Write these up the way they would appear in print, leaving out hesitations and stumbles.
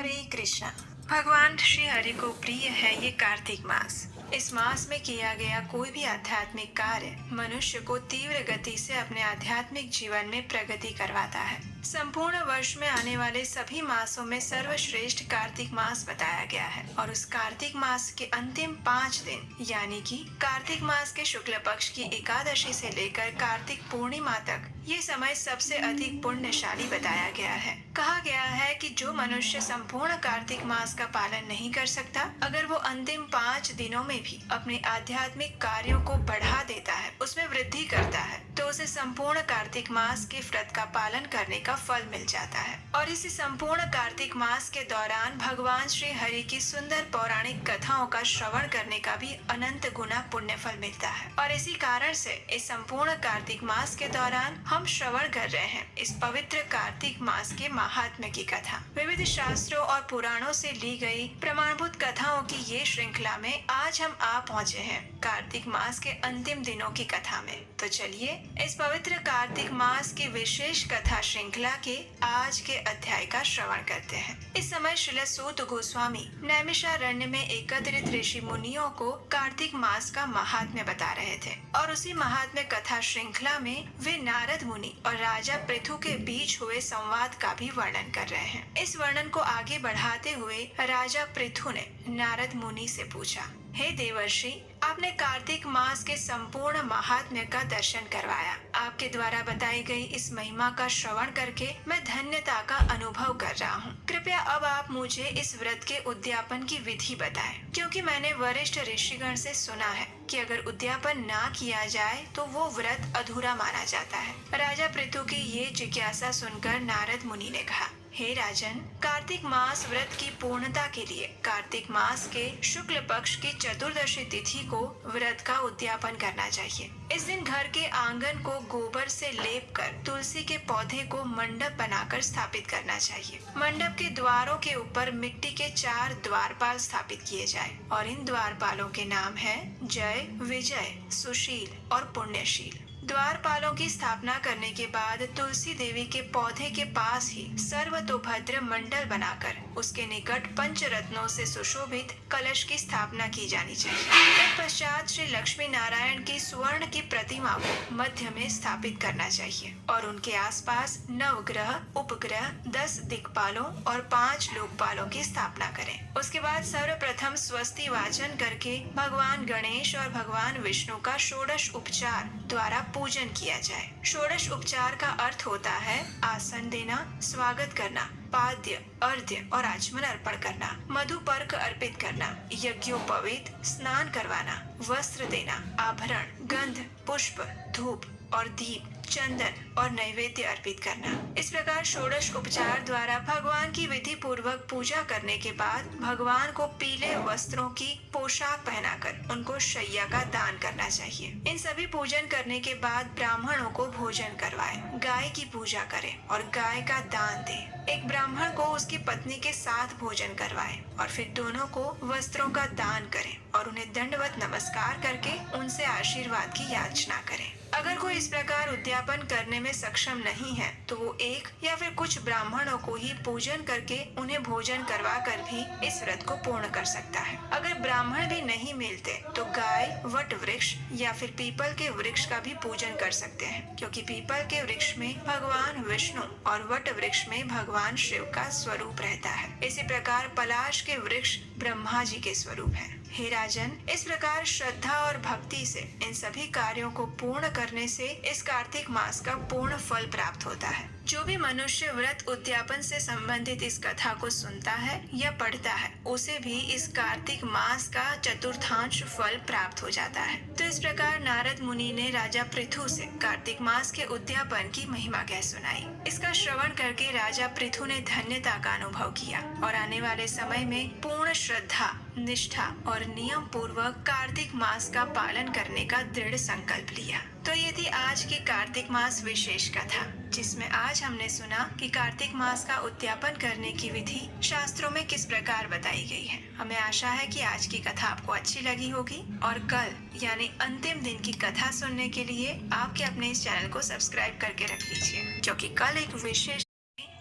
हरे कृष्णा। भगवान श्री हरि को प्रिय है ये कार्तिक मास। इस मास में किया गया कोई भी आध्यात्मिक कार्य मनुष्य को तीव्र गति से अपने आध्यात्मिक जीवन में प्रगति करवाता है। संपूर्ण वर्ष में आने वाले सभी मासों में सर्वश्रेष्ठ कार्तिक मास बताया गया है और उस कार्तिक मास के अंतिम 5 दिन यानी कि कार्तिक मास के शुक्ल पक्ष की एकादशी से लेकर कार्तिक पूर्णिमा तक ये समय सबसे अधिक पुण्यशाली बताया गया है। कहा गया है कि जो मनुष्य संपूर्ण कार्तिक मास का पालन नहीं कर सकता, अगर वो अंतिम 5 दिनों में भी अपने आध्यात्मिक कार्यों को बढ़ा देता है, उसमें वृद्धि करता है, तो उसे संपूर्ण कार्तिक मास के व्रत का पालन करने का फल मिल जाता है। और इसी संपूर्ण कार्तिक मास के दौरान भगवान श्री हरि की सुंदर पौराणिक कथाओं का श्रवण करने का भी अनंत गुना पुण्य फल मिलता है। और इसी कारण से इस संपूर्ण कार्तिक मास के दौरान हम श्रवण कर रहे हैं इस पवित्र कार्तिक मास के महात्म्य की कथा। विविध शास्त्रों और पुराणों से ली गई प्रमाणभूत कथाओं की ये श्रृंखला में आज हम आ पहुँचे हैं कार्तिक मास के अंतिम दिनों की कथा में। तो चलिए इस पवित्र कार्तिक मास की विशेष कथा श्रृंखला के आज के अध्याय का श्रवण करते हैं। इस समय श्रील सूत गोस्वामी नैमिषारण्य में एकत्रित ऋषि मुनियों को कार्तिक मास का महात्म्य बता रहे थे और उसी महात्म्य कथा श्रृंखला में वे नारद मुनि और राजा पृथु के बीच हुए संवाद का भी वर्णन कर रहे हैं। इस वर्णन को आगे बढ़ाते हुए राजा पृथु ने नारद मुनि से पूछा, हे देवर्षि, आपने कार्तिक मास के संपूर्ण महात्म्य का दर्शन करवाया। आपके द्वारा बताई गई इस महिमा का श्रवण करके मैं धन्यता का अनुभव कर रहा हूँ। कृपया अब आप मुझे इस व्रत के उद्यापन की विधि बताएं, क्योंकि मैंने वरिष्ठ ऋषिगण से सुना है कि अगर उद्यापन ना किया जाए तो वो व्रत अधूरा माना जाता है। राजा पृथु की ये जिज्ञासा सुनकर नारद मुनि ने कहा, हे राजन, कार्तिक मास व्रत की पूर्णता के लिए कार्तिक मास के शुक्ल पक्ष की चतुर्दशी तिथि को व्रत का उद्यापन करना चाहिए। इस दिन घर के आंगन को गोबर से लेप कर तुलसी के पौधे को मंडप बनाकर स्थापित करना चाहिए। मंडप के द्वारों के ऊपर मिट्टी के 4 द्वारपाल स्थापित किए जाए और इन द्वारपालों के नाम है जय, विजय, सुशील और पुण्यशील। द्वारपालों की स्थापना करने के बाद तुलसी देवी के पौधे के पास ही सर्वतोभद्र मंडल बनाकर उसके निकट पंचरत्नों से सुशोभित कलश की स्थापना की जानी चाहिए। तत्पश्चात श्री लक्ष्मी नारायण की स्वर्ण की प्रतिमा को मध्य में स्थापित करना चाहिए और उनके आसपास नवग्रह, उपग्रह, 10 दिक्पालों और 5 लोकपालों की स्थापना करें। उसके बाद सर्वप्रथम स्वस्ति वाचन करके भगवान गणेश और भगवान विष्णु का षोडश उपचार द्वारा पूजन किया जाए। षोडश उपचार का अर्थ होता है आसन देना, स्वागत करना, पाद्य, अर्घ्य और आचमन अर्पण करना, मधुपर्क अर्पित करना, यज्ञोपवीत, स्नान करवाना, वस्त्र देना, आभरण, गंध, पुष्प, धूप और दीप, चंदन और नैवेद्य अर्पित करना। इस प्रकार षोडश उपचार द्वारा भगवान की विधि पूर्वक पूजा करने के बाद भगवान को पीले वस्त्रों की पोशाक पहनाकर उनको शैया का दान करना चाहिए। इन सभी पूजन करने के बाद ब्राह्मणों को भोजन करवाएं, गाय की पूजा करें और गाय का दान दें। एक ब्राह्मण को उसकी पत्नी के साथ भोजन करवाएं और फिर दोनों को वस्त्रों का दान करें और उन्हें दंडवत नमस्कार करके उनसे आशीर्वाद की याचना करें। अगर कोई इस प्रकार उद्यापन करने में सक्षम नहीं है तो वो एक या फिर कुछ ब्राह्मणों को ही पूजन करके उन्हें भोजन करवा कर भी इस व्रत को पूर्ण कर सकता है। अगर ब्राह्मण भी नहीं मिलते तो गाय, वट वृक्ष या फिर पीपल के वृक्ष का भी पूजन कर सकते हैं, क्योंकि पीपल के वृक्ष में भगवान विष्णु और वट वृक्ष में भगवान शिव का स्वरूप रहता है। इसी प्रकार पलाश के वृक्ष ब्रह्मा जी के स्वरूप है। हे राजन, इस प्रकार श्रद्धा और भक्ति से इन सभी कार्यों को पूर्ण करने से इस कार्तिक मास का पूर्ण फल प्राप्त होता है। जो भी मनुष्य व्रत उद्यापन से संबंधित इस कथा को सुनता है या पढ़ता है, उसे भी इस कार्तिक मास का चतुर्थांश फल प्राप्त हो जाता है। तो इस प्रकार नारद मुनि ने राजा पृथु से कार्तिक मास के उद्यापन की महिमा कह सुनाई। इसका श्रवण करके राजा पृथु ने धन्यता का अनुभव किया और आने वाले समय में पूर्ण श्रद्धा, निष्ठा और नियम पूर्वक कार्तिक मास का पालन करने का दृढ़ संकल्प लिया। तो ये थी आज की कार्तिक मास विशेष कथा, जिसमें आज हमने सुना कि कार्तिक मास का उद्यापन करने की विधि शास्त्रों में किस प्रकार बताई गई है। हमें आशा है कि आज की कथा आपको अच्छी लगी होगी और कल यानी अंतिम दिन की कथा सुनने के लिए आपके अपने इस चैनल को सब्सक्राइब करके रख लीजिए, क्योंकि कल एक विशेष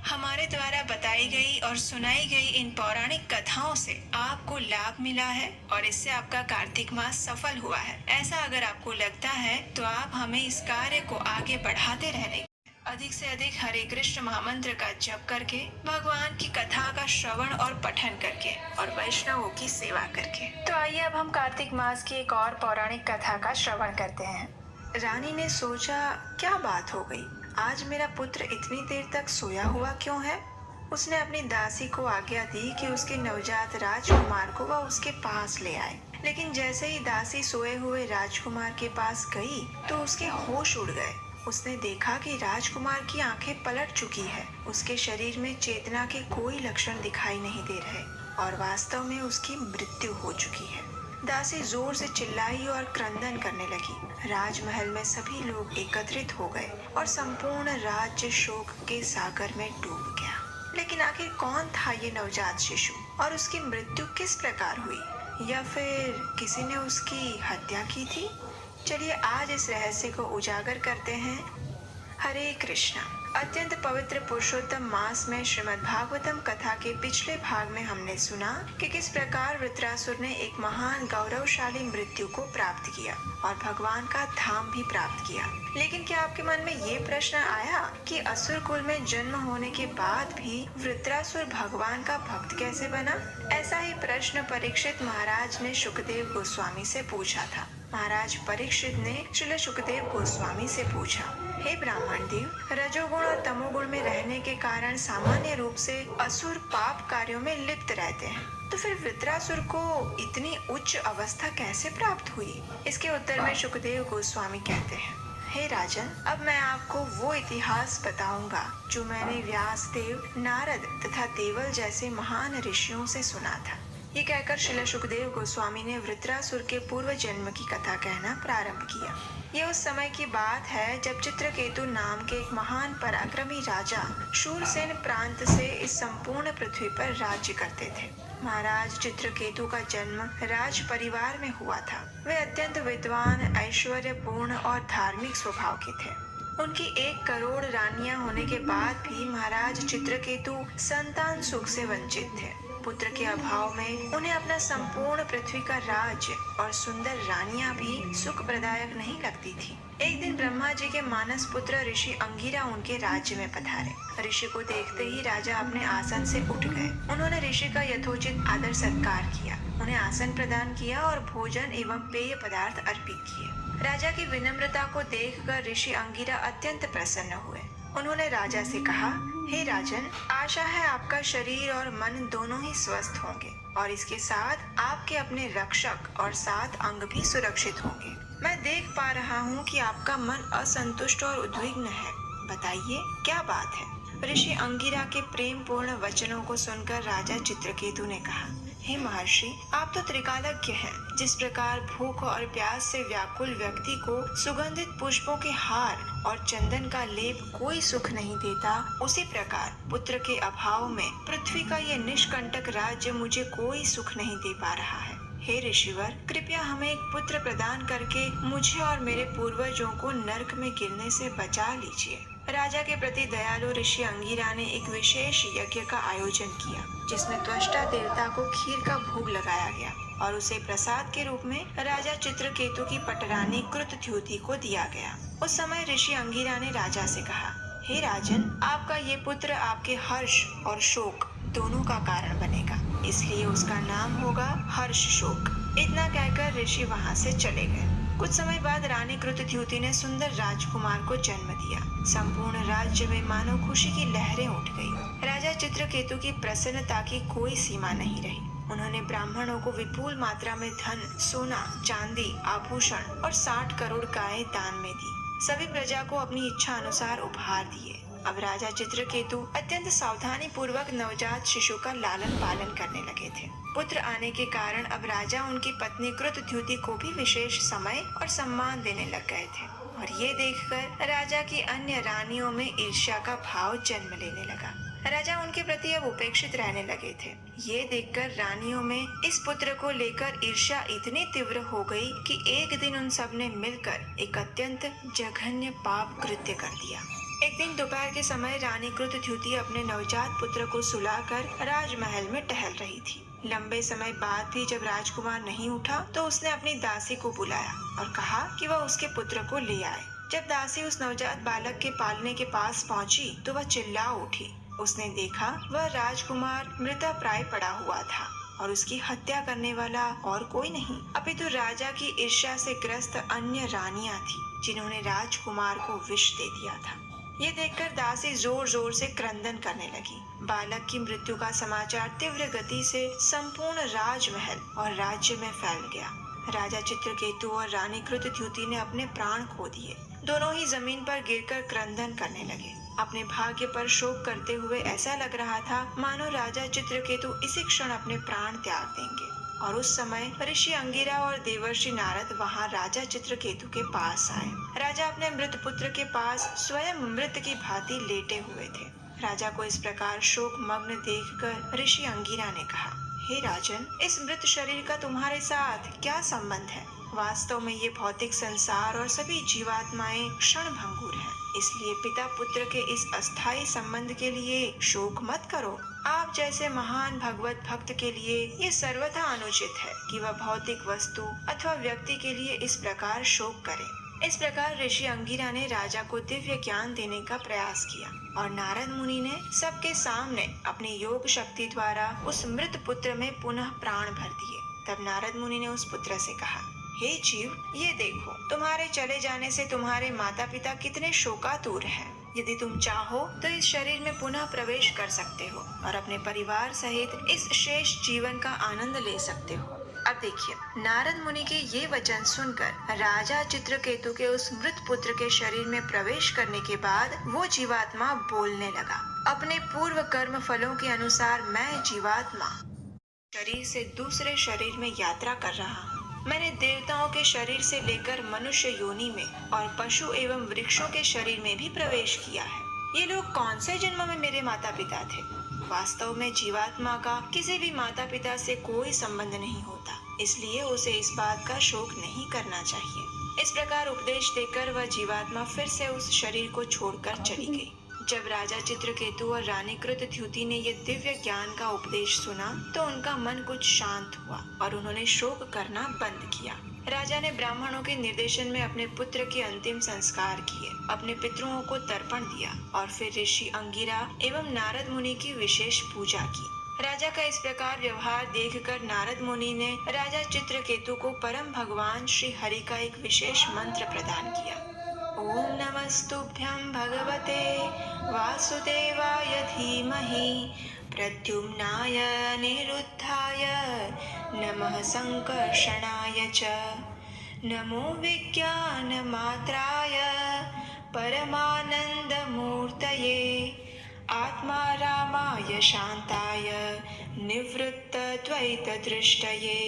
हमारे द्वारा बताई गई और सुनाई गई इन पौराणिक कथाओं से आपको लाभ मिला है और इससे आपका कार्तिक मास सफल हुआ है। ऐसा अगर आपको लगता है तो आप हमें इस कार्य को आगे बढ़ाते रहने, अधिक से अधिक हरे कृष्ण महामंत्र का जप करके, भगवान की कथा का श्रवण और पठन करके और वैष्णवों की सेवा करके। तो आइए अब हम कार्तिक मास की एक और पौराणिक कथा का श्रवण करते हैं। रानी ने सोचा, क्या बात हो गई, आज मेरा पुत्र इतनी देर तक सोया हुआ क्यों है? उसने अपनी दासी को आज्ञा दी कि उसके नवजात राजकुमार को वह उसके पास ले आए। लेकिन जैसे ही दासी सोए हुए राजकुमार के पास गई तो उसके होश उड़ गए। उसने देखा कि राजकुमार की आंखें पलट चुकी है, उसके शरीर में चेतना के कोई लक्षण दिखाई नहीं दे रहे और वास्तव में उसकी मृत्यु हो चुकी है। दासी जोर से चिल्लाई और क्रंदन करने लगी। राजमहल में सभी लोग एकत्रित हो गए और संपूर्ण राज्य शोक के सागर में डूब गया। लेकिन आखिर कौन था ये नवजात शिशु और उसकी मृत्यु किस प्रकार हुई, या फिर किसी ने उसकी हत्या की थी? चलिए आज इस रहस्य को उजागर करते हैं। हरे कृष्णा। अत्यंत पवित्र पुरुषोत्तम मास में श्रीमद् भागवतम कथा के पिछले भाग में हमने सुना कि किस प्रकार वृत्रासुर ने एक महान गौरवशाली मृत्यु को प्राप्त किया और भगवान का धाम भी प्राप्त किया। लेकिन क्या आपके मन में ये प्रश्न आया कि असुर कुल में जन्म होने के बाद भी वृत्रासुर भगवान का भक्त कैसे बना? ऐसा ही प्रश्न परीक्षित महाराज ने शुकदेव गोस्वामी से पूछा था। महाराज परीक्षित ने श्रील शुकदेव गोस्वामी से पूछा, हे ब्राह्मण देव, रजोगुण और तमोगुण में रहने के कारण सामान्य रूप से असुर पाप कार्यों में लिप्त रहते हैं, तो फिर वृत्रासुर को इतनी उच्च अवस्था कैसे प्राप्त हुई? इसके उत्तर में शुकदेव गोस्वामी कहते हैं, हे राजन, अब मैं आपको वो इतिहास बताऊंगा जो मैंने व्यास देव, नारद तथा देवल जैसे महान ऋषियों से सुना था। ये कहकर श्रील शुकदेव गोस्वामी ने वृत्रासुर के पूर्व जन्म की कथा कहना प्रारंभ किया। ये उस समय की बात है जब चित्रकेतु नाम के एक महान पराक्रमी राजा शूरसेन प्रांत से इस संपूर्ण पृथ्वी पर राज्य करते थे। महाराज चित्रकेतु का जन्म राज परिवार में हुआ था। वे अत्यंत विद्वान, ऐश्वर्यपूर्ण और धार्मिक स्वभाव के थे। उनकी 1 करोड़ रानियां होने के बाद भी महाराज चित्रकेतु संतान सुख से वंचित थे। पुत्र के अभाव में उन्हें अपना संपूर्ण पृथ्वी का राज्य और सुंदर रानियां भी सुख प्रदायक नहीं लगती थी। एक दिन ब्रह्मा जी के मानस पुत्र ऋषि अंगिरा उनके राज्य में पधारे। ऋषि को देखते ही राजा अपने आसन से उठ गए। उन्होंने ऋषि का यथोचित आदर सत्कार किया, उन्हें आसन प्रदान किया और भोजन एवं पेय पदार्थ अर्पित किए। राजा की विनम्रता को देखकर ऋषि अंगिरा अत्यंत प्रसन्न हुए। उन्होंने राजा से कहा, हे राजन, आशा है आपका शरीर और मन दोनों ही स्वस्थ होंगे और इसके साथ आपके अपने रक्षक और 7 अंग भी सुरक्षित होंगे। मैं देख पा रहा हूँ कि आपका मन असंतुष्ट और उद्विग्न है। बताइए क्या बात है? ऋषि अंगिरा के प्रेम पूर्ण वचनों को सुनकर राजा चित्रकेतु ने कहा, हे महर्षि, आप तो त्रिकालज्ञ हैं। जिस प्रकार भूख और प्यास से व्याकुल व्यक्ति को सुगंधित पुष्पों के हार और चंदन का लेप कोई सुख नहीं देता, उसी प्रकार पुत्र के अभाव में पृथ्वी का ये निष्कंटक राज्य मुझे कोई सुख नहीं दे पा रहा है। हे ऋषिवर, कृपया हमें एक पुत्र प्रदान करके मुझे और मेरे पूर्वजों को नरक में गिरने से बचा लीजिए। राजा के प्रति दयालु ऋषि अंगिरा ने एक विशेष यज्ञ का आयोजन किया, जिसमें त्वष्टा देवता को खीर का भोग लगाया गया और उसे प्रसाद के रूप में राजा चित्रकेतु की पटरानी कृतद्युति को दिया गया। उस समय ऋषि अंगिरा ने राजा से कहा, हे राजन, आपका ये पुत्र आपके हर्ष और शोक दोनों का कारण बनेगा, इसलिए उसका नाम होगा हर्ष शोक। इतना कहकर ऋषि वहाँ से चले गए। कुछ समय बाद रानी कृतद्युति ने सुंदर राजकुमार को जन्म दिया। संपूर्ण राज्य में मानो खुशी की लहरें उठ गई। राजा चित्रकेतु की प्रसन्नता की कोई सीमा नहीं रही। उन्होंने ब्राह्मणों को विपुल मात्रा में धन, सोना, चांदी, आभूषण और 60 करोड़ गायें दान में दी। सभी प्रजा को अपनी इच्छा अनुसार उपहार दिए। अब राजा चित्रकेतु अत्यंत सावधानी पूर्वक नवजात शिशु का लालन पालन करने लगे थे। पुत्र आने के कारण अब राजा उनकी पत्नी कृतद्युति को भी विशेष समय और सम्मान देने लग गए थे और ये देखकर राजा की अन्य रानियों में ईर्ष्या का भाव जन्म लेने लगा। राजा उनके प्रति अब उपेक्षित रहने लगे थे। ये देखकर रानियों में इस पुत्र को लेकर ईर्ष्या इतनी तीव्र हो गई कि एक दिन उन सब ने मिलकर एक अत्यंत जघन्य पाप कृत्य कर दिया। एक दिन दोपहर के समय रानी कृतद्युति अपने नवजात पुत्र को सुलाकर राजमहल में टहल रही थी। लंबे समय बाद भी जब राजकुमार नहीं उठा तो उसने अपनी दासी को बुलाया और कहा कि वह उसके पुत्र को ले आए। जब दासी उस नवजात बालक के पालने के पास पहुंची तो वह चिल्ला उठी। उसने देखा वह राजकुमार मृतप्राय पड़ा हुआ था और उसकी हत्या करने वाला और कोई नहीं अपितु राजा की ईर्ष्या से ग्रस्त अन्य रानियां थी जिन्होंने राजकुमार को विष दे दिया था। ये देखकर दासी जोर जोर से क्रंदन करने लगी। बालक की मृत्यु का समाचार तीव्र गति से संपूर्ण राजमहल और राज्य में फैल गया। राजा चित्रकेतु और रानी कृतद्युति ने अपने प्राण खो दिए। दोनों ही जमीन पर गिरकर क्रंदन करने लगे। अपने भाग्य पर शोक करते हुए ऐसा लग रहा था मानो राजा चित्रकेतु इसी क्षण अपने प्राण त्याग देंगे। और उस समय ऋषि अंगिरा और देवर्षि नारद वहां राजा चित्रकेतु के पास आए। राजा अपने मृत पुत्र के पास स्वयं मृत की भांति लेटे हुए थे। राजा को इस प्रकार शोक मग्न देखकर ऋषि अंगिरा ने कहा, हे राजन, इस मृत शरीर का तुम्हारे साथ क्या संबंध है? वास्तव में ये भौतिक संसार और सभी जीवात्माएं क्षण भंगुर हैं। इसलिए पिता पुत्र के इस अस्थायी संबंध के लिए शोक मत करो। आप जैसे महान भगवत भक्त के लिए ये सर्वथा अनुचित है कि वह भौतिक वस्तु अथवा व्यक्ति के लिए इस प्रकार शोक करे। इस प्रकार ऋषि अंगिरा ने राजा को दिव्य ज्ञान देने का प्रयास किया और नारद मुनि ने सबके सामने अपनी योग शक्ति द्वारा उस मृत पुत्र में पुनः प्राण भर दिए। तब नारद मुनि ने उस पुत्र से कहा, हे जीव, ये देखो, तुम्हारे चले जाने से तुम्हारे माता पिता कितने शोकातुर हैं। यदि तुम चाहो तो इस शरीर में पुनः प्रवेश कर सकते हो और अपने परिवार सहित इस शेष जीवन का आनंद ले सकते हो। अब देखिए, नारद मुनि के ये वचन सुनकर राजा चित्रकेतु के उस मृत पुत्र के शरीर में प्रवेश करने के बाद वो जीवात्मा बोलने लगा, अपने पूर्व कर्म फलों के अनुसार मैं जीवात्मा शरीर से दूसरे शरीर में यात्रा कर रहा हूँ। मैंने देवताओं के शरीर से लेकर मनुष्य योनि में और पशु एवं वृक्षों के शरीर में भी प्रवेश किया है। ये लोग कौन से जन्म में मेरे माता पिता थे? वास्तव में जीवात्मा का किसी भी माता पिता से कोई संबंध नहीं होता, इसलिए उसे इस बात का शोक नहीं करना चाहिए। इस प्रकार उपदेश देकर वह जीवात्मा फिर से उस शरीर को छोड़कर चली गई। जब राजा चित्रकेतु और रानी कृतद्युति ने ये दिव्य ज्ञान का उपदेश सुना तो उनका मन कुछ शांत हुआ और उन्होंने शोक करना बंद किया। राजा ने ब्राह्मणों के निर्देशन में अपने पुत्र के अंतिम संस्कार किए, अपने पितरों को तर्पण दिया और फिर ऋषि अंगिरा एवं नारद मुनि की विशेष पूजा की। राजा का इस प्रकार व्यवहार देखकर नारद मुनि ने राजा चित्रकेतु को परम भगवान श्री हरि का एक विशेष मंत्र प्रदान किया। ओम नमस्तुभ्यं भगवते वासुदेवाय धीमहि प्रद्युम्नाय निरुद्धाय नमः संकर्षणाय च नमो विज्ञानमात्राय परमानंदमूर्तये आत्मारामाय शांताय निवृत्तद्वैतदृष्टये।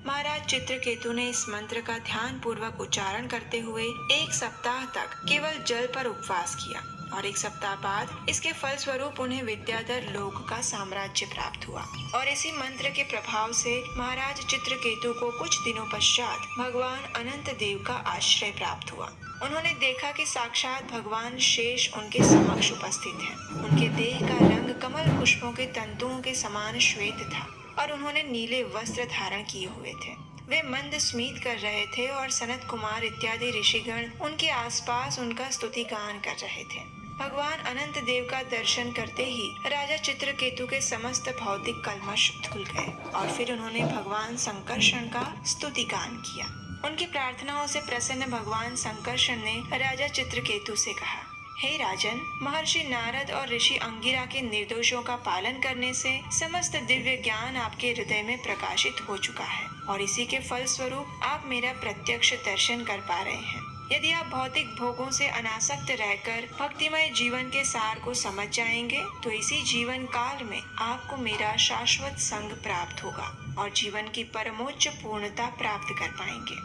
महाराज चित्रकेतु ने इस मंत्र का ध्यान पूर्वक उच्चारण करते हुए 1 सप्ताह तक केवल जल पर उपवास किया और 1 सप्ताह बाद इसके फलस्वरूप उन्हें विद्याधर लोक का साम्राज्य प्राप्त हुआ। और इसी मंत्र के प्रभाव से महाराज चित्रकेतु को कुछ दिनों पश्चात भगवान अनंत देव का आश्रय प्राप्त हुआ। उन्होंने देखा कि साक्षात भगवान शेष उनके समक्ष उपस्थित हैं। उनके देह का रंग कमल पुष्पों के तंतुओं के समान श्वेत था और उन्होंने नीले वस्त्र धारण किए हुए थे। वे मंद स्मित कर रहे थे और सनत कुमार इत्यादि ऋषिगण उनके आसपास उनका स्तुति गान कर रहे थे। भगवान अनंत देव का दर्शन करते ही राजा चित्रकेतु के समस्त भौतिक कल्मश धुल गए और फिर उन्होंने भगवान संकर्षण का स्तुति गान किया। उनकी प्रार्थनाओं से प्रसन्न भगवान संकर्षण ने राजा चित्रकेतु से कहा, हे राजन, महर्षि नारद और ऋषि अंगिरा के निर्देशों का पालन करने से समस्त दिव्य ज्ञान आपके हृदय में प्रकाशित हो चुका है और इसी के फल स्वरूप आप मेरा प्रत्यक्ष दर्शन कर पा रहे हैं। यदि आप भौतिक भोगों से अनासक्त रहकर भक्तिमय जीवन के सार को समझ जाएंगे तो इसी जीवन काल में आपको मेरा शाश्वत संग प्राप्त होगा और जीवन की परमोच्च पूर्णता प्राप्त कर पाएंगे।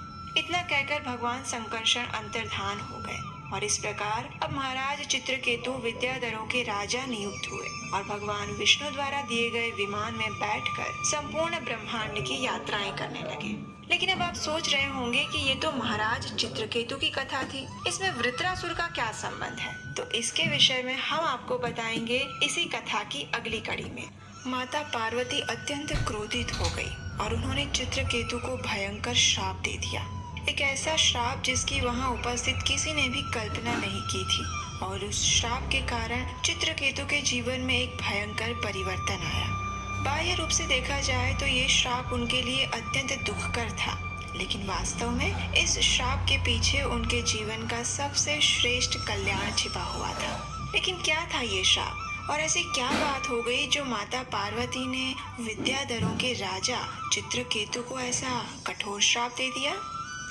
इतना कहकर भगवान संकर्षण अंतर्धान हो गए। और इस प्रकार अब महाराज चित्रकेतु विद्याधरों के राजा नियुक्त हुए और भगवान विष्णु द्वारा दिए गए विमान में बैठकर संपूर्ण ब्रह्मांड की यात्राएं करने लगे। लेकिन अब आप सोच रहे होंगे कि ये तो महाराज चित्रकेतु की कथा थी, इसमें वृत्रासुर का क्या संबंध है? तो इसके विषय में हम आपको बताएंगे इसी कथा की अगली कड़ी में। माता पार्वती अत्यंत क्रोधित हो गई और उन्होंने चित्रकेतु को भयंकर श्राप दे दिया। एक ऐसा श्राप जिसकी वहां उपस्थित किसी ने भी कल्पना नहीं की थी। और उस श्राप के कारण चित्रकेतु के जीवन में एक भयंकर परिवर्तन आया। बाह्य रूप से देखा जाए तो ये श्राप उनके लिए अत्यंत दुखकर था, लेकिन वास्तव में इस श्राप के पीछे उनके जीवन का सबसे श्रेष्ठ कल्याण छिपा हुआ था। लेकिन क्या था ये श्राप और ऐसी क्या बात हो गई जो माता पार्वती ने विद्याधरों के राजा चित्रकेतु को ऐसा कठोर श्राप दे दिया?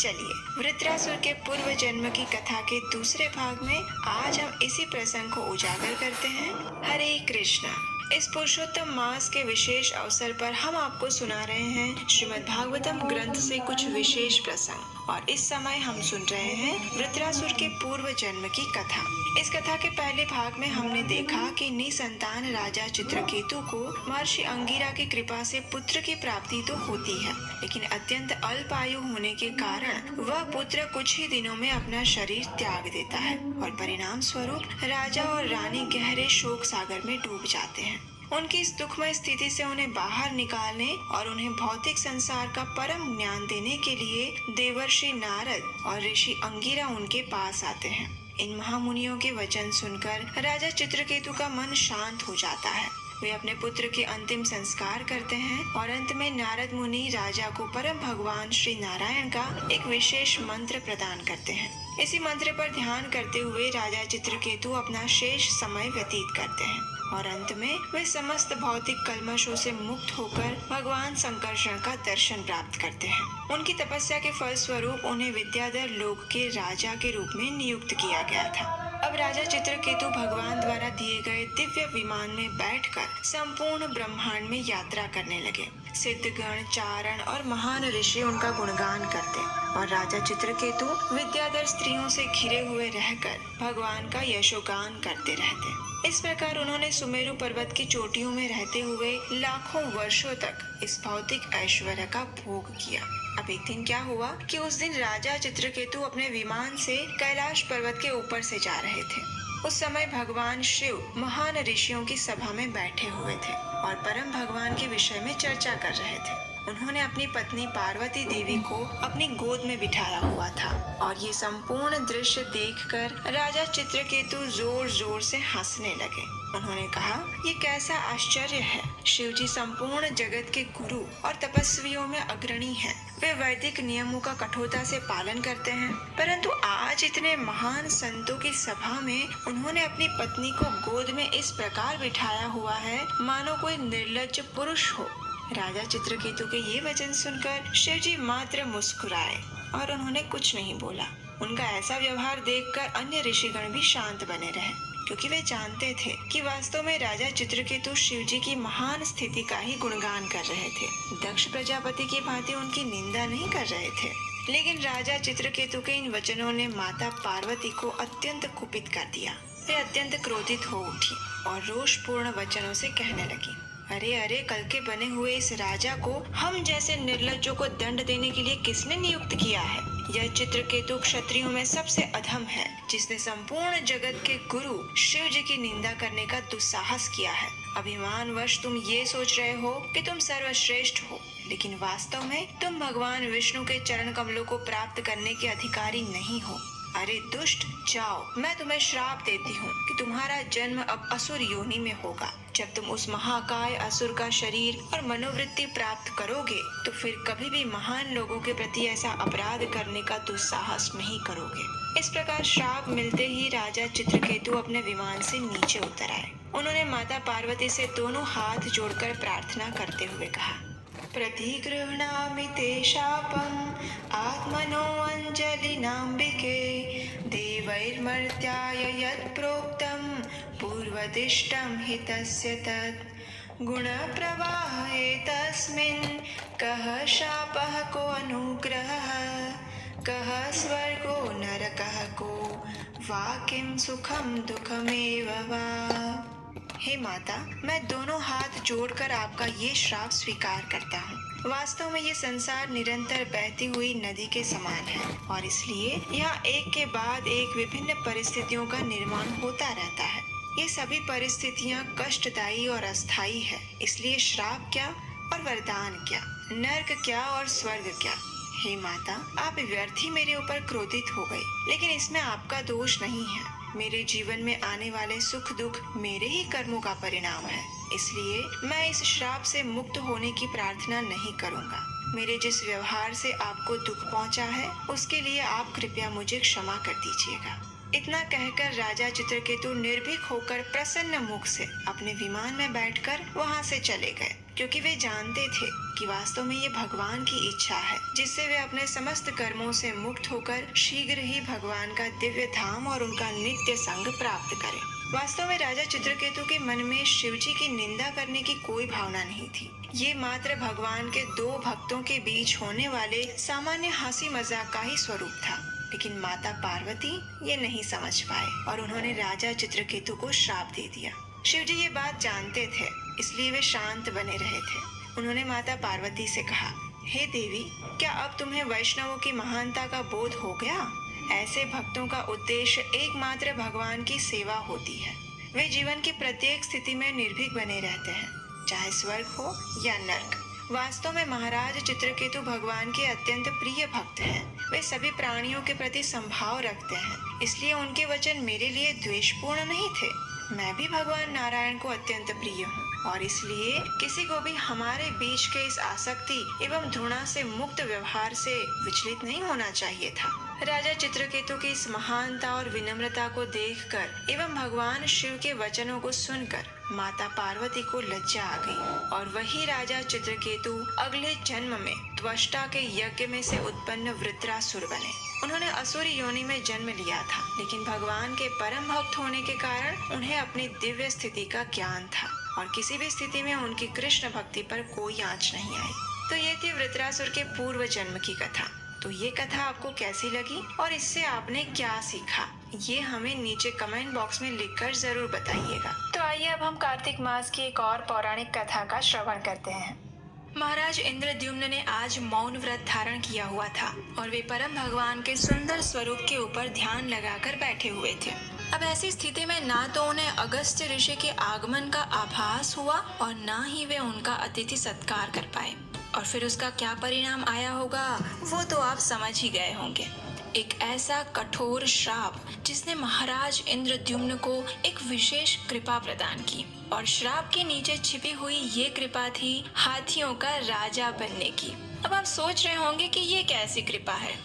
चलिए वृत्रासुर के पूर्व जन्म की कथा के दूसरे भाग में आज हम इसी प्रसंग को उजागर करते हैं। हरे कृष्णा। इस पुरुषोत्तम मास के विशेष अवसर पर हम आपको सुना रहे हैं श्रीमद् भागवतम ग्रंथ से कुछ विशेष प्रसंग और इस समय हम सुन रहे हैं वृत्रासुर के पूर्व जन्म की कथा। इस कथा के पहले भाग में हमने देखा कि निसंतान राजा चित्रकेतु को महर्षि अंगिरा की कृपा से पुत्र की प्राप्ति तो होती है, लेकिन अत्यंत अल्प आयु होने के कारण वह पुत्र कुछ ही दिनों में अपना शरीर त्याग देता है और परिणाम स्वरूप राजा और रानी गहरे शोक सागर में डूब जाते हैं। उनकी इस दुखमय स्थिति से उन्हें बाहर निकालने और उन्हें भौतिक संसार का परम ज्ञान देने के लिए देवर्षि नारद और ऋषि अंगिरा उनके पास आते हैं। इन महामुनियों के वचन सुनकर राजा चित्रकेतु का मन शांत हो जाता है। वे अपने पुत्र के अंतिम संस्कार करते हैं और अंत में नारद मुनि राजा को परम भगवान श्री नारायण का एक विशेष मंत्र प्रदान करते हैं। इसी मंत्र पर ध्यान करते हुए राजा चित्रकेतु अपना शेष समय व्यतीत करते हैं और अंत में वे समस्त भौतिक कल्मशों से मुक्त होकर भगवान संकर्षण का दर्शन प्राप्त करते हैं। उनकी तपस्या के फल स्वरूप उन्हें विद्याधर लोक के राजा के रूप में नियुक्त किया गया था। अब राजा चित्रकेतु भगवान द्वारा दिए गए दिव्य विमान में बैठकर संपूर्ण ब्रह्मांड में यात्रा करने लगे। सिद्धगण, चारण और महान ऋषि उनका गुणगान करते और राजा चित्रकेतु विद्याधर स्त्रियों से घिरे हुए रहकर भगवान का यशोगान करते रहते। इस प्रकार उन्होंने सुमेरु पर्वत की चोटियों में रहते हुए लाखों वर्षों तक इस भौतिक ऐश्वर्य का भोग किया। अब एक दिन क्या हुआ कि उस दिन राजा चित्रकेतु अपने विमान से कैलाश पर्वत के ऊपर से जा रहे थे। उस समय भगवान शिव महान ऋषियों की सभा में बैठे हुए थे और परम भगवान के विषय में चर्चा कर रहे थे। उन्होंने अपनी पत्नी पार्वती देवी को अपनी गोद में बिठाया हुआ था और ये संपूर्ण दृश्य देखकर राजा चित्रकेतु जोर जोर से हंसने लगे। उन्होंने कहा, ये कैसा आश्चर्य है। शिव जी संपूर्ण जगत के गुरु और तपस्वियों में अग्रणी हैं। वे वैदिक नियमों का कठोरता से पालन करते हैं, परंतु आज इतने महान संतों की सभा में उन्होंने अपनी पत्नी को गोद में इस प्रकार बिठाया हुआ है मानो कोई निर्लज्ज पुरुष हो। राजा चित्रकेतु के ये वचन सुनकर शिव जी मात्र मुस्कुराए और उन्होंने कुछ नहीं बोला। उनका ऐसा व्यवहार देखकर अन्य ऋषिगण भी शांत बने रहे, क्योंकि वे जानते थे कि वास्तव में राजा चित्रकेतु शिव जी की महान स्थिति का ही गुणगान कर रहे थे। दक्ष प्रजापति की भांति उनकी निंदा नहीं कर रहे थे। लेकिन राजा चित्रकेतु के इन वचनों ने माता पार्वती को अत्यंत कुपित कर दिया। वे अत्यंत क्रोधित हो उठी और रोषपूर्ण वचनों से कहने लगी, अरे अरे, कल के बने हुए इस राजा को हम जैसे निर्लज्जों को दंड देने के लिए किसने नियुक्त किया है? यह चित्रकेतु क्षत्रियों में सबसे अधम है, जिसने संपूर्ण जगत के गुरु शिव जी की निंदा करने का दुस्साहस किया है। अभिमानवश तुम ये सोच रहे हो कि तुम सर्वश्रेष्ठ हो, लेकिन वास्तव में तुम भगवान विष्णु के चरण कमलों को प्राप्त करने के अधिकारी नहीं हो। अरे दुष्ट, जाओ, मैं तुम्हें श्राप देती हूँ कि तुम्हारा जन्म अब असुर योनि में होगा। जब तुम उस महाकाय असुर का शरीर और मनोवृत्ति प्राप्त करोगे तो फिर कभी भी महान लोगों के प्रति ऐसा अपराध करने का दुस्साहस नहीं करोगे। इस प्रकार श्राप मिलते ही राजा चित्रकेतु अपने विमान से नीचे उतर आए। उन्होंने माता पार्वती से दोनों हाथ जोड़कर प्रार्थना करते हुए कहा, प्रतिगृह्णामि ते शापम् आत्मनो अंजलिनाम्बिके देवैर्मर्त्याय यत् प्रोक्तं पूर्वदिष्टं हितस्य तत् गुणप्रवाहे तस्मिन् कः शापः को अनुग्रहः कः स्वर्गो नरकः को वा किं सुखम दुखमेव वा। हे माता, मैं दोनों हाथ जोड़कर आपका ये श्राप स्वीकार करता हूँ। वास्तव में ये संसार निरंतर बहती हुई नदी के समान है और इसलिए यहाँ एक के बाद एक विभिन्न परिस्थितियों का निर्माण होता रहता है। ये सभी परिस्थितियाँ कष्टदायी और अस्थायी है, इसलिए श्राप क्या और वरदान क्या, नर्क क्या और स्वर्ग क्या। हे माता, आप व्यर्थ ही मेरे ऊपर क्रोधित हो गए, लेकिन इसमें आपका दोष नहीं है। मेरे जीवन में आने वाले सुख दुख मेरे ही कर्मों का परिणाम है, इसलिए मैं इस श्राप से मुक्त होने की प्रार्थना नहीं करूंगा। मेरे जिस व्यवहार से आपको दुख पहुंचा है उसके लिए आप कृपया मुझे क्षमा कर दीजिएगा। इतना कहकर राजा चित्रकेतु निर्भीक होकर प्रसन्न मुख से अपने विमान में बैठकर वहां से चले गए, क्योंकि वे जानते थे कि वास्तव में ये भगवान की इच्छा है, जिससे वे अपने समस्त कर्मों से मुक्त होकर शीघ्र ही भगवान का दिव्य धाम और उनका नित्य संग प्राप्त करें। वास्तव में राजा चित्रकेतु के मन में शिवजी की निंदा करने की कोई भावना नहीं थी। ये मात्र भगवान के दो भक्तों के बीच होने वाले सामान्य हंसी मजाक का ही स्वरूप था। लेकिन माता पार्वती ये नहीं समझ पाए और उन्होंने राजा चित्रकेतु को श्राप दे दिया। शिवजी ये बात जानते थे, इसलिए वे शांत बने रहे थे। उन्होंने माता पार्वती से कहा, हे देवी, क्या अब तुम्हें वैष्णवों की महानता का बोध हो गया? ऐसे भक्तों का उद्देश्य एकमात्र भगवान की सेवा होती है। वे जीवन की प्रत्येक स्थिति में निर्भीक बने रहते हैं, चाहे स्वर्ग हो या नर्क। वास्तव में महाराज चित्रकेतु भगवान के अत्यंत प्रिय भक्त हैं। वे सभी प्राणियों के प्रति संभाव रखते हैं, इसलिए उनके वचन मेरे लिए द्वेषपूर्ण नहीं थे। मैं भी भगवान नारायण को अत्यंत प्रिय हूँ और इसलिए किसी को भी हमारे बीच के इस आसक्ति एवं घृणा से मुक्त व्यवहार से विचलित नहीं होना चाहिए था। राजा चित्रकेतु की इस महानता और विनम्रता को देखकर एवं भगवान शिव के वचनों को सुनकर माता पार्वती को लज्जा आ गई और वही राजा चित्रकेतु अगले जन्म में त्वष्टा के यज्ञ में से उत्पन्न वृत्रासुर बने। उन्होंने असुर योनि में जन्म लिया था, लेकिन भगवान के परम भक्त होने के कारण उन्हें अपनी दिव्य स्थिति का ज्ञान था और किसी भी स्थिति में उनकी कृष्ण भक्ति पर कोई आंच नहीं आई। तो ये थी वृत्रासुर के पूर्व जन्म की कथा। तो ये कथा आपको कैसी लगी और इससे आपने क्या सीखा, ये हमें नीचे कमेंट बॉक्स में लिखकर जरूर बताइएगा। तो आइए अब हम कार्तिक मास की एक और पौराणिक कथा का श्रवण करते हैं। महाराज इंद्रद्युम्न ने आज मौन व्रत धारण किया हुआ था और वे परम भगवान के सुंदर स्वरूप के ऊपर ध्यान लगाकर बैठे हुए थे। अब ऐसी स्थिति में ना तो उन्हें अगस्त्य ऋषि के आगमन का आभास हुआ और ना ही वे उनका अतिथि सत्कार कर पाए, और फिर उसका क्या परिणाम आया होगा वो तो आप समझ ही गए होंगे। एक ऐसा कठोर श्राप जिसने महाराज इंद्रद्युम्न को एक विशेष कृपा प्रदान की, और श्राप के नीचे छिपी हुई ये कृपा थी हाथियों का राजा बनने की। अब आप सोच रहे होंगे कि ये कैसी कृपा है।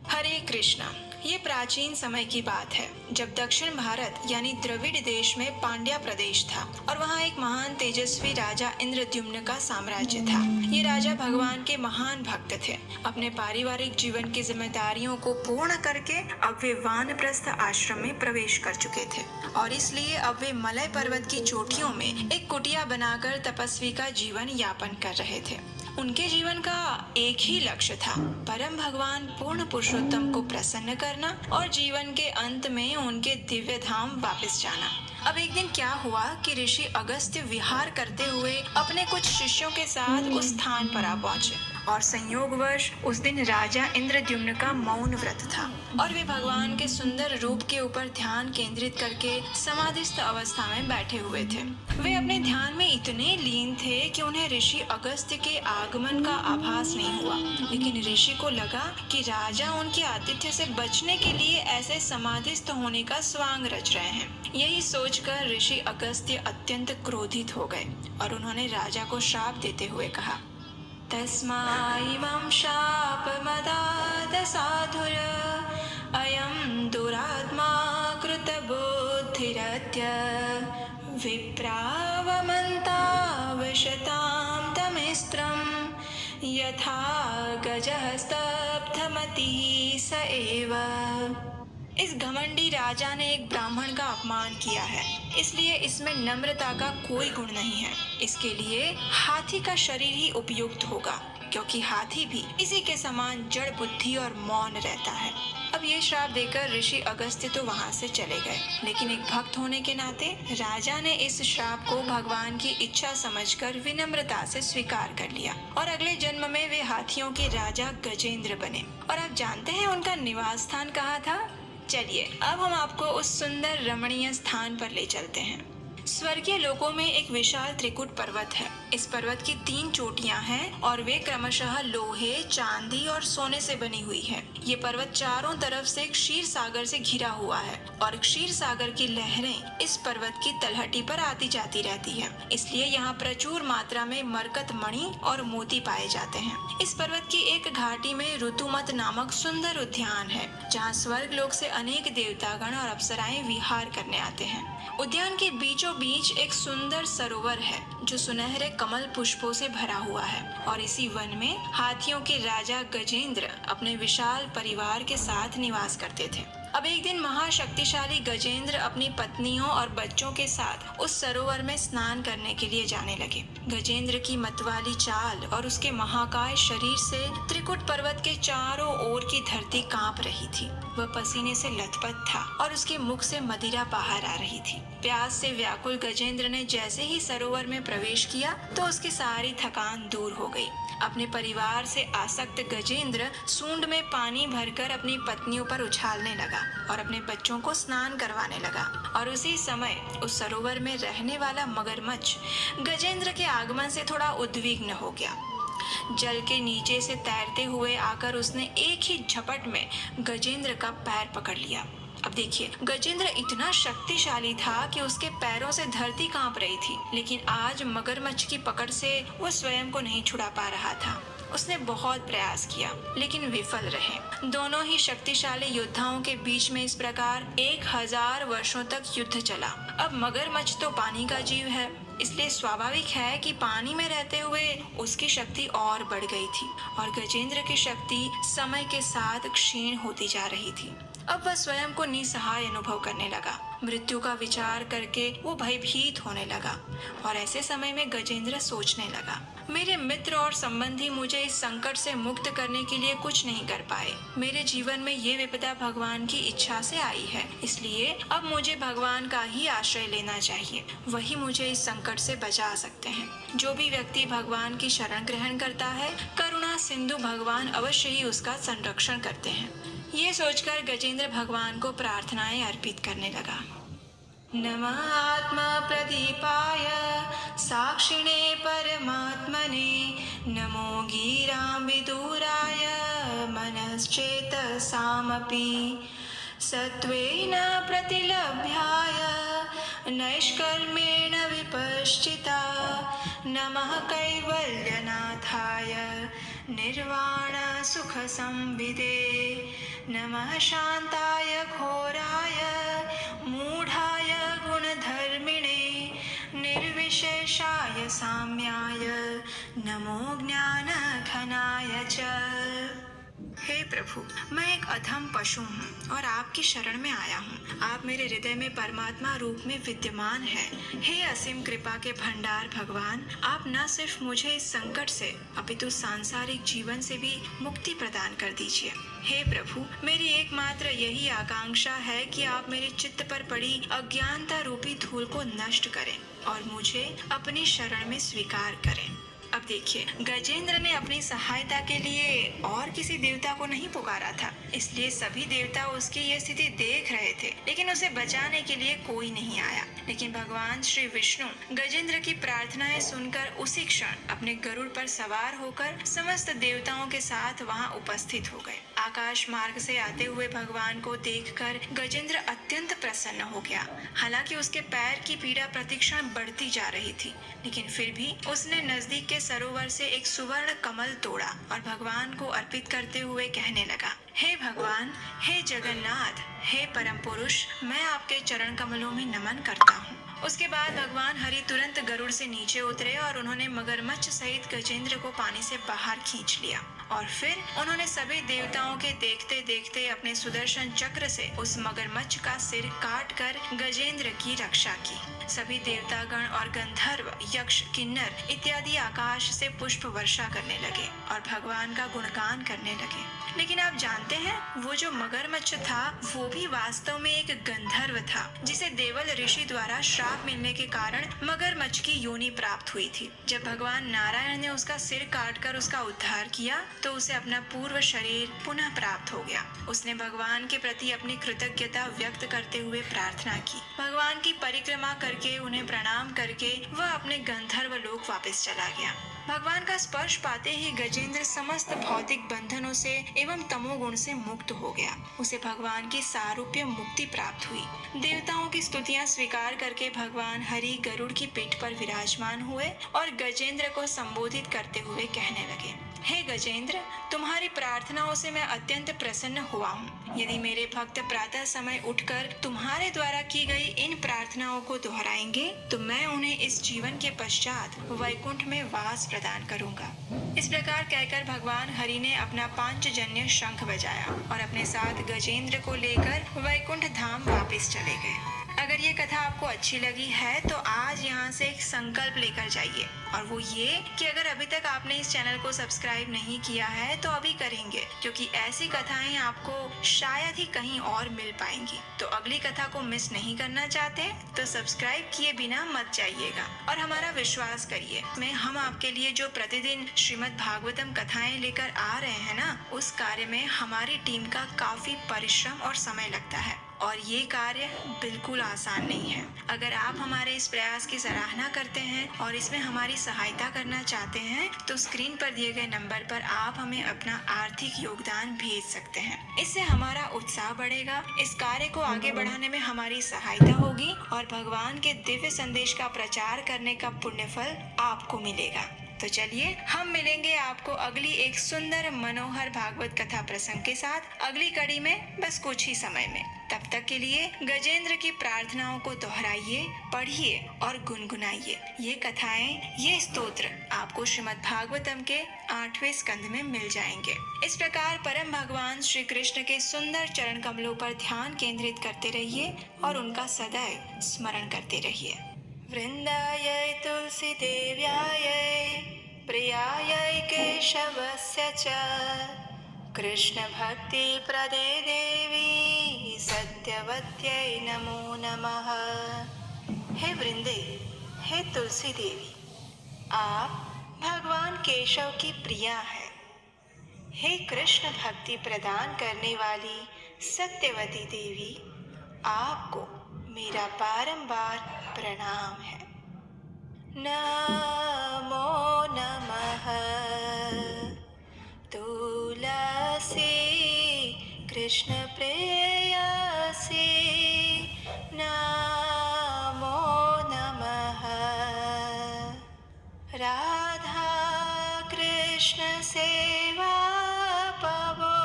हरे कृष्णा। ये प्राचीन समय की बात है, जब दक्षिण भारत यानी द्रविड़ देश में पांड्या प्रदेश था और वहाँ एक महान तेजस्वी राजा इंद्रद्युम्न का साम्राज्य था। ये राजा भगवान के महान भक्त थे। अपने पारिवारिक जीवन की जिम्मेदारियों को पूर्ण करके अब वे वानप्रस्थ आश्रम में प्रवेश कर चुके थे और इसलिए अब वे मलय पर्वत की चोटियों में एक कुटिया बनाकर तपस्वी का जीवन यापन कर रहे थे। उनके जीवन का एक ही लक्ष्य था, परम भगवान पूर्ण पुरुषोत्तम को प्रसन्न करना और जीवन के अंत में उनके दिव्य धाम वापस जाना। अब एक दिन क्या हुआ कि ऋषि अगस्त्य विहार करते हुए अपने कुछ शिष्यों के साथ उस स्थान पर आ पहुंचे और संयोगवश उस दिन राजा इंद्रद्युम्न का मौन व्रत था और वे भगवान के सुंदर रूप के ऊपर ध्यान केंद्रित करके समाधिस्थ अवस्था में बैठे हुए थे। वे अपने ध्यान में इतने लीन थे कि उन्हें ऋषि अगस्त्य के आगमन का आभास नहीं हुआ, लेकिन ऋषि को लगा कि राजा उनके आतिथ्य से बचने के लिए ऐसे समाधिस्थ होने का स्वांग रच रहे हैं। यही सोचकर ऋषि अगस्त्य अत्यंत क्रोधित हो गए और उन्होंने राजा को श्राप देते हुए कहा, तस्माइमं शापमदाद साधुर अयं दुरात्मा कृतबुद्धिरत्य विप्रावमन्तावशतां तमिस्त्रं यथा गजः स्तब्धमतिः स एव। इस घमंडी राजा ने एक ब्राह्मण का अपमान किया है, इसलिए इसमें नम्रता का कोई गुण नहीं है। इसके लिए हाथी का शरीर ही उपयुक्त होगा, क्योंकि हाथी भी इसी के समान जड़ बुद्धि और मौन रहता है। अब अब ये श्राप देकर ऋषि अगस्त्य तो वहाँ से चले गए, लेकिन एक भक्त होने के नाते राजा ने इस श्राप को भगवान की इच्छा समझकर विनम्रता से स्वीकार कर लिया और अगले जन्म में वे हाथियों के राजा गजेंद्र बने। और आप जानते हैं उनका निवास स्थान कहाँ था? चलिए अब हम आपको उस सुंदर रमणीय स्थान पर ले चलते हैं। स्वर्गीय लोकों में एक विशाल त्रिकुट पर्वत है। इस पर्वत की 3 चोटियां हैं और वे क्रमशः लोहे, चांदी और सोने से बनी हुई है। ये पर्वत चारों तरफ से क्षीर सागर से घिरा हुआ है और क्षीर सागर की लहरें इस पर्वत की तलहटी पर आती जाती रहती है। इसलिए यहाँ प्रचुर मात्रा में मरकत मणि और मोती पाए जाते हैं। इस पर्वत की एक घाटी में ऋतुमत नामक सुंदर उद्यान है, जहाँ स्वर्ग लोक से अनेक देवतागण और अप्सराएं विहार करने आते हैं। उद्यान के बीचों बीच एक सुंदर सरोवर है जो सुनहरे कमल पुष्पों से भरा हुआ है और इसी वन में हाथियों के राजा गजेंद्र अपने विशाल परिवार के साथ निवास करते थे। अब एक दिन महाशक्तिशाली गजेंद्र अपनी पत्नियों और बच्चों के साथ उस सरोवर में स्नान करने के लिए जाने लगे। गजेंद्र की मतवाली चाल और उसके महाकाय शरीर से त्रिकुट पर्वत के चारों ओर की धरती कांप रही थी। वह पसीने से लथपथ था और उसके मुख से मदिरा बाहर आ रही थी। प्यास से व्याकुल गजेंद्र ने जैसे ही सरोवर में प्रवेश किया तो उसकी सारी थकान दूर हो गई। अपने परिवार से आसक्त गजेंद्र सूंड में पानी भरकर अपनी पत्नियों पर उछालने लगा और अपने बच्चों को स्नान करवाने लगा। और उसी समय उस सरोवर में रहने वाला मगरमच्छ गजेंद्र के आगमन से थोड़ा उद्विग्न हो गया। जल के नीचे से तैरते हुए आकर उसने एक ही झपट में गजेंद्र का पैर पकड़ लिया। अब देखिए, गजेंद्र इतना शक्तिशाली था कि उसके पैरों से धरती कांप रही थी, लेकिन आज मगरमच्छ की पकड़ से वो स्वयं को नहीं छुड़ा पा रहा था। उसने बहुत प्रयास किया लेकिन विफल रहे। दोनों ही शक्तिशाली योद्धाओं के बीच में इस प्रकार 1000 वर्षों तक युद्ध चला। अब मगरमच्छ तो पानी का जीव है, इसलिए स्वाभाविक है कि पानी में रहते हुए उसकी शक्ति और बढ़ गई थी और गजेंद्र की शक्ति समय के साथ क्षीण होती जा रही थी। अब वह स्वयं को निसहाय अनुभव करने लगा। मृत्यु का विचार करके वो भयभीत होने लगा और ऐसे समय में गजेंद्र सोचने लगा, मेरे मित्र और संबंधी मुझे इस संकट से मुक्त करने के लिए कुछ नहीं कर पाए। मेरे जीवन में ये विपदा भगवान की इच्छा से आई है, इसलिए अब मुझे भगवान का ही आश्रय लेना चाहिए। वही मुझे इस संकट से बचा सकते हैं। जो भी व्यक्ति भगवान की शरण ग्रहण करता है, करुणा सिंधु भगवान अवश्य ही उसका संरक्षण करते हैं। ये सोचकर गजेंद्र भगवान को प्रार्थनाएं अर्पित करने लगा। नमः आत्मा प्रदीपाय साक्षिणे परमात्मने, नमो गीरां विदुराय मनश्चेतसामपि, सत्त्वेन प्रतिलभ्याय नैष्कर्मेण विपश्चिता, नमः कैवल्यनाथाय निर्वाण सुख संविदे, नमः शांताय घोराय मूढ़ाय गुणधर्मिणे, निर्विशेषाय साम्याय नमो ज्ञान घनाय च। हे प्रभु, मैं एक अधम पशु हूँ और आपकी शरण में आया हूँ। आप मेरे हृदय में परमात्मा रूप में विद्यमान हैं। हे असीम कृपा के भंडार भगवान, आप न सिर्फ मुझे इस संकट से अपितु सांसारिक जीवन से भी मुक्ति प्रदान कर दीजिए। हे प्रभु, मेरी एकमात्र यही आकांक्षा है कि आप मेरे चित्त पर पड़ी अज्ञानता रूपी धूल को नष्ट करें और मुझे अपनी शरण में स्वीकार करें। अब देखिए, गजेंद्र ने अपनी सहायता के लिए और किसी देवता को नहीं पुकारा था, इसलिए सभी देवता उसकी ये स्थिति देख रहे थे, लेकिन उसे बचाने के लिए कोई नहीं आया। लेकिन भगवान श्री विष्णु गजेंद्र की प्रार्थनाएं सुनकर उसी क्षण अपने गरुड़ पर सवार होकर समस्त देवताओं के साथ वहां उपस्थित हो गए। आकाश मार्ग से आते हुए भगवान को देखकर गजेंद्र अत्यंत प्रसन्न हो गया। हालांकि उसके पैर की पीड़ा प्रतिक्षण बढ़ती जा रही थी, लेकिन फिर भी उसने नजदीक के सरोवर से एक सुवर्ण कमल तोड़ा और भगवान को अर्पित करते हुए कहने लगा, हे भगवान, हे जगन्नाथ, हे परम पुरुष, मैं आपके चरण कमलों में नमन करता हूँ। उसके बाद भगवान हरि तुरंत गरुड़ से नीचे उतरे और उन्होंने मगरमच्छ सहित गजेंद्र को पानी से बाहर खींच लिया और फिर उन्होंने सभी देवताओं के देखते देखते अपने सुदर्शन चक्र से उस मगरमच्छ का सिर काट कर गजेंद्र की रक्षा की। सभी देवतागण और गंधर्व, यक्ष, किन्नर इत्यादि आकाश से पुष्प वर्षा करने लगे और भगवान का गुणगान करने लगे। लेकिन आप जानते हैं, वो जो मगरमच्छ था वो भी वास्तव में एक गंधर्व था, जिसे देवल ऋषि द्वारा श्राप मिलने के कारण मगरमच्छ की योनि प्राप्त हुई थी। जब भगवान नारायण ने उसका सिर काटकर उसका उद्धार किया तो उसे अपना पूर्व शरीर पुनः प्राप्त हो गया। उसने भगवान के प्रति अपनी कृतज्ञता व्यक्त करते हुए प्रार्थना की। भगवान की परिक्रमा करके, उन्हें प्रणाम करके वह अपने गंधर्व लोक वापस चला गया। भगवान का स्पर्श पाते ही गजेंद्र समस्त भौतिक बंधनों से एवं तमोगुण से मुक्त हो गया। उसे भगवान की सारूप्य मुक्ति प्राप्त हुई। देवताओं की स्तुतियां स्वीकार करके भगवान हरि गरुड़ की पीठ पर विराजमान हुए और गजेंद्र को संबोधित करते हुए कहने लगे, हे गजेंद्र, तुम्हारी प्रार्थनाओं से मैं अत्यंत प्रसन्न हुआ हूँ। यदि मेरे भक्त प्रातः समय उठकर तुम्हारे द्वारा की गई इन प्रार्थनाओं को दोहराएंगे तो मैं उन्हें इस जीवन के पश्चात वैकुंठ में वास प्रदान करूंगा। इस प्रकार कहकर भगवान हरि ने अपना पांचजन्य शंख बजाया और अपने साथ गजेंद्र को लेकर वैकुंठ धाम वापस चले गए। अगर ये कथा आपको अच्छी लगी है तो आज यहाँ से एक संकल्प लेकर जाइए, और वो ये कि अगर अभी तक आपने इस चैनल को सब्सक्राइब नहीं किया है तो अभी करेंगे, क्योंकि ऐसी कथाएं आपको शायद ही कहीं और मिल पाएंगी। तो अगली कथा को मिस नहीं करना चाहते तो सब्सक्राइब किए बिना मत जाइएगा और हमारा विश्वास करिए, मैं हम आपके लिए जो प्रतिदिन श्रीमद् भागवतम कथाएं लेकर आ रहे हैं ना, उस कार्य में हमारी टीम का काफी परिश्रम और समय लगता है और ये कार्य बिल्कुल आसान नहीं है। अगर आप हमारे इस प्रयास की सराहना करते हैं और इसमें हमारी सहायता करना चाहते हैं तो स्क्रीन पर दिए गए नंबर पर आप हमें अपना आर्थिक योगदान भेज सकते हैं। इससे हमारा उत्साह बढ़ेगा, इस कार्य को आगे बढ़ाने में हमारी सहायता होगी और भगवान के दिव्य संदेश का प्रचार करने का पुण्यफल आपको मिलेगा। तो चलिए हम मिलेंगे आपको अगली एक सुंदर मनोहर भागवत कथा प्रसंग के साथ अगली कड़ी में बस कुछ ही समय में। तब तक के लिए गजेंद्र की प्रार्थनाओं को दोहराइए, पढ़िए और गुनगुनाइए। ये कथाएं, ये स्तोत्र आपको श्रीमद् भागवतम के 8वें स्कंद में मिल जाएंगे। इस प्रकार परम भगवान श्री कृष्ण के सुंदर चरण कमलों पर ध्यान केंद्रित करते रहिए और उनका सदैव स्मरण करते रहिए। वृंदायै तुलसी देव्यायै प्रियायै केशवस्य च कृष्ण भक्ति प्रदे देवी सत्यवत्यै नमो नमः। हे वृंदे, हे तुलसी देवी, आप भगवान केशव की प्रिया है। हे कृष्ण भक्ति प्रदान करने वाली सत्यवती देवी, आपको मेरा बारंबार प्रणाम है। नमो नमः तुलसी कृष्ण प्रेयसी, नमो नमः राधा कृष्ण सेवा पावो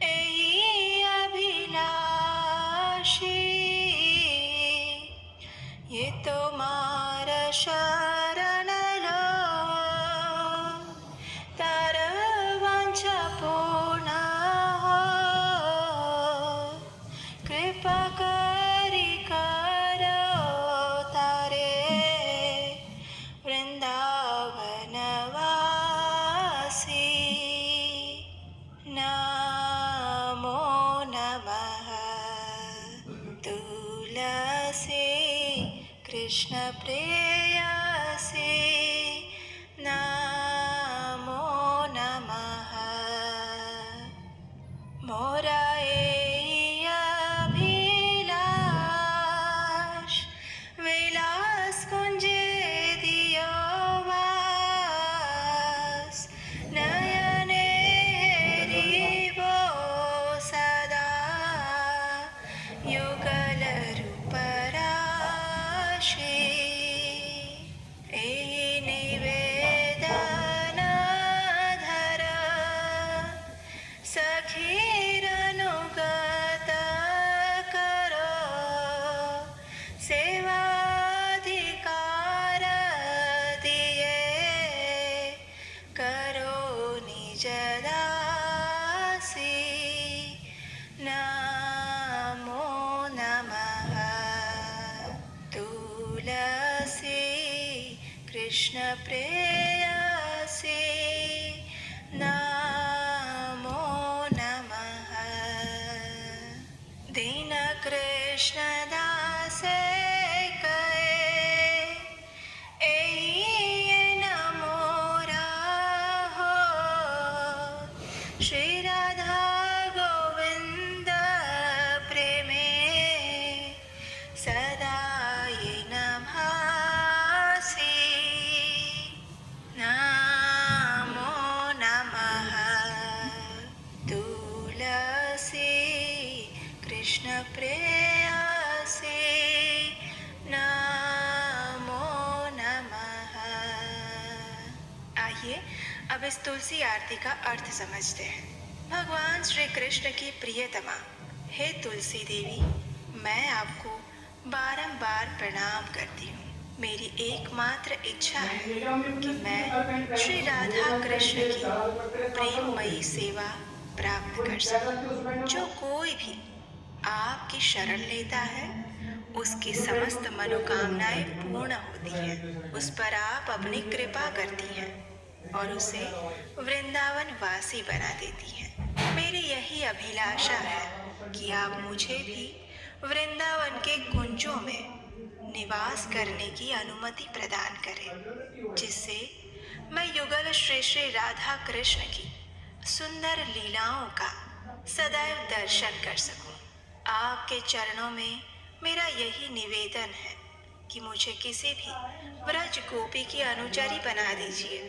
एही अभिलाषी, ये तुम्हारा शरण लो तार वांछा पूर्ण हो। प्रेयसे नमो नमः। दीन कृष्ण दासे कहे एहि नमो राहो। श्री राधा गोविंद प्रेमे सदा ये नभासि नमो नमः। तुलसी कृष्ण प्रेयसे नमो नमः। आइए अब इस तुलसी आरती का अर्थ समझते हैं। भगवान श्री कृष्ण की प्रियतमा हे तुलसी देवी, मैं आपको बारंबार प्रणाम करती हूँ। मेरी एकमात्र इच्छा है कि मैं श्री राधा कृष्ण की प्रेममयी सेवा प्राप्त कर सकूं। जो कोई भी आपकी शरण लेता है उसकी समस्त मनोकामनाएं पूर्ण होती हैं। उस पर आप अपनी कृपा करती हैं और उसे वृंदावन वासी बना देती हैं। मेरी यही अभिलाषा है कि आप मुझे भी वृंदावन के कुंजों में निवास करने की अनुमति प्रदान करें, जिससे मैं युगल श्री श्री राधा कृष्ण की सुंदर लीलाओं का सदैव दर्शन कर सकूं। आपके चरणों में मेरा यही निवेदन है कि मुझे किसी भी व्रज गोपी की अनुचरी बना दीजिए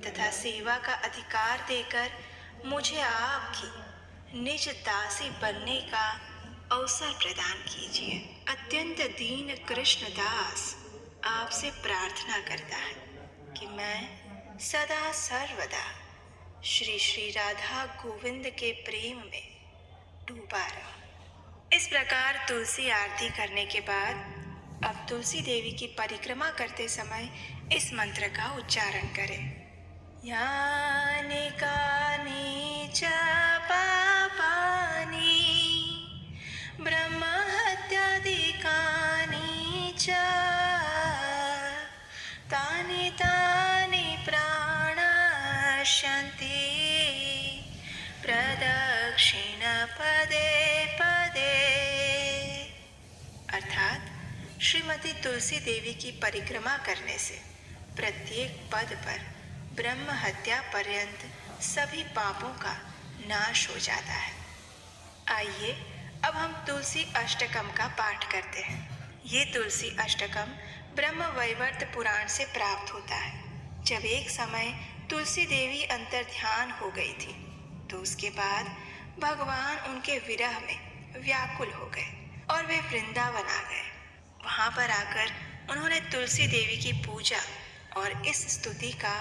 तथा सेवा का अधिकार देकर मुझे आपकी निज दासी बनने का अवसर प्रदान कीजिए। अत्यंत दीन कृष्ण दास आपसे प्रार्थना करता है कि मैं सदा सर्वदा श्री श्री राधा गोविंद के प्रेम में डूबा रहूं। इस प्रकार तुलसी आरती करने के बाद अब तुलसी देवी की परिक्रमा करते समय इस मंत्र का उच्चारण करें। यानि कानि च पापानि ब्रह्महत्यादिकानि च तानि तानि प्रणश्यन्ति प्रदक्षिण पदे पदे। अर्थात श्रीमती तुलसी देवी की परिक्रमा करने से प्रत्येक पद पर ब्रह्म हत्या पर्यंत सभी पापों का नाश हो जाता है। आइए अब हम तुलसी अष्टकम का पाठ करते हैं। ये तुलसी अष्टकम ब्रह्म वैवर्त पुराण से प्राप्त होता है। जब एक समय तुलसी देवी अंतर ध्यान हो गई थी तो उसके बाद भगवान उनके विरह में व्याकुल हो गए और वे वृंदावन आ गए। वहां पर आकर उन्होंने तुलसी देवी की पूजा और इस स्तुति का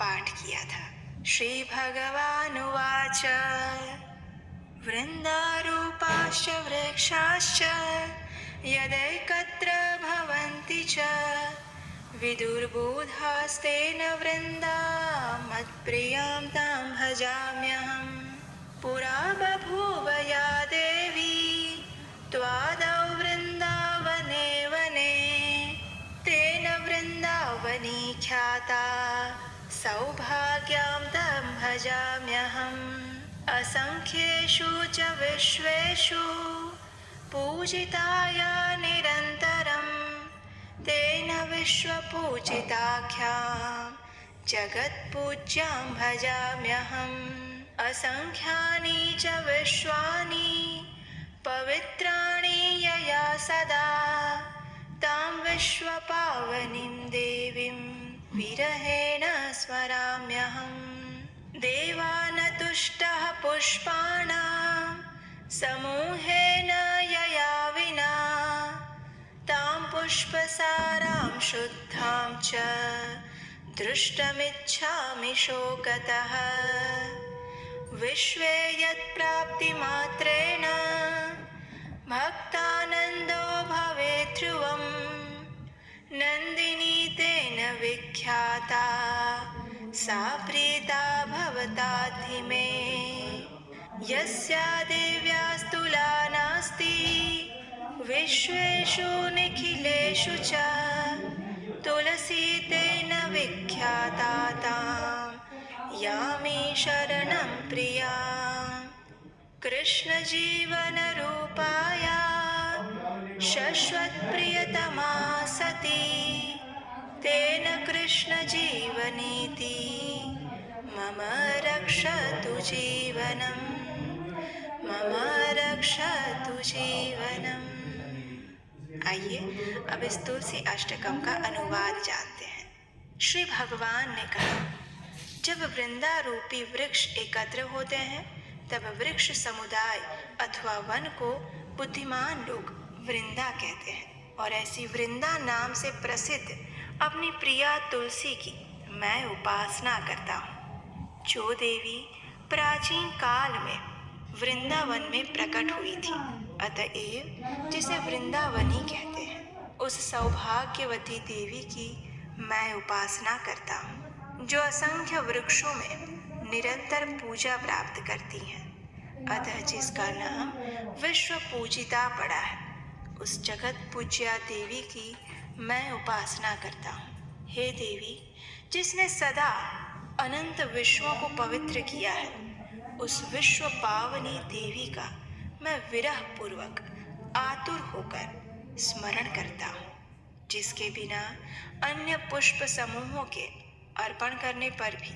पाठ किया था। श्री भगवानुवाच वृन्दारूपाश्च वृक्षाश्च यदैकत्र भवन्ति च विदुर्बोधास्तेन वृन्दा मत्प्रियां तां भजाम्यहम्। पुरा बभूव या देवी त्वादौ वृन्दावने वने तेन वृन्दावनी ख्याता सौभाग्यां तं भजाम्यहम्। असंख्येषु च विश्वेषु पूजिताया निरन्तरं तेन विश्वपूजिताख्यां जगत्पूज्यां भजाम्यहम्। असंख्यानि च विश्वानि पवित्राणि यया सदा तां विश्वपावनीं देवीं विरहेण स्मराम्यहम्। देवानतुष्टः पुष्पाणां समूहेन यया विना तां पुष्पसारां शुद्धां च दृष्टुमिच्छामि शोकतः। विश्वे यत्प्राप्तिमात्रेण भक्तानन्दो भवेत् ध्रुवं नन्दिनी तेन विख्याता सा प्रीता भवताद्धि मे। यस्या देव्यास्तुला नास्ति विश्वेषु निखिलेषु च तुलसी तेन विख्याता विख्याता तां या मे शरणं प्रिया। कृष्ण जीवन रूपाया शाश्वत प्रियतमा सती, तेन कृष्ण जीवनीति मम रक्षतु जीवनम, मम रक्षतु जीवनम। आइए अब इस तुलसी अष्टकम का अनुवाद जानते हैं। श्री भगवान ने कहा, जब वृंदा रूपी वृक्ष एकत्र होते हैं तब वृक्ष समुदाय अथवा वन को बुद्धिमान लोग वृंदा कहते हैं। और ऐसी वृंदा नाम से प्रसिद्ध अपनी प्रिया तुलसी की मैं उपासना करता हूँ, जो देवी प्राचीन काल में वृंदावन में प्रकट हुई थी, अतएव जिसे वृंदावनी कहते हैं, उस सौभाग्यवती देवी की मैं उपासना करता हूँ, जो असंख्य वृक्षों में निरंतर पूजा प्राप्त करती हैं। अतः जिसका नाम विश्व पूजिता पड़ा है, उस जगत पूज्या देवी की मैं उपासना करता हूँ। हे देवी, जिसने सदा अनंत विश्वों को पवित्र किया है, उस विश्व पावनी देवी का मैं विरह पूर्वक आतुर होकर स्मरण करता हूँ, जिसके बिना अन्य पुष्प समूहों के अर्पण करने पर भी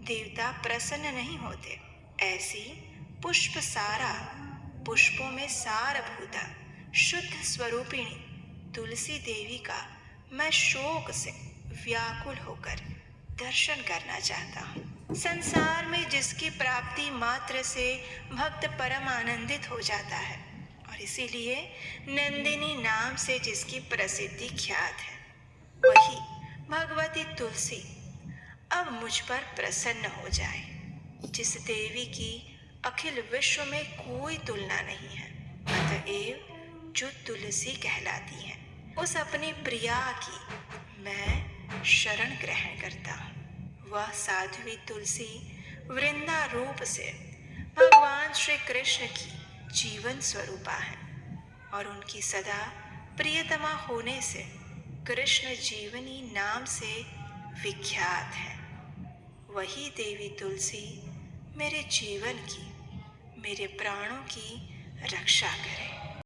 देवता प्रसन्न नहीं होते। ऐसी पुष्प सारा, पुष्पों में सारभूता शुद्ध स्वरूपिणी तुलसी देवी का मैं शोक से व्याकुल होकर दर्शन करना चाहता हूँ। संसार में जिसकी प्राप्ति मात्र से भक्त परम आनंदित हो जाता है, और इसीलिए नंदिनी नाम से जिसकी प्रसिद्धि ख्यात है, वही भगवती तुलसी अब मुझ पर प्रसन्न हो जाए, जिस देवी की अखिल विश्व में कोई तुलना नहीं है। अतएव जो तुलसी कहलाती है, उस अपनी प्रिया की मैं शरण ग्रहण करता हूँ। वह साध्वी तुलसी वृंदा रूप से भगवान श्री कृष्ण की जीवन स्वरूपा है, और उनकी सदा प्रियतमा होने से कृष्ण जीवनी नाम से विख्यात है। वही देवी तुलसी मेरे जीवन की, मेरे प्राणों की रक्षा करे।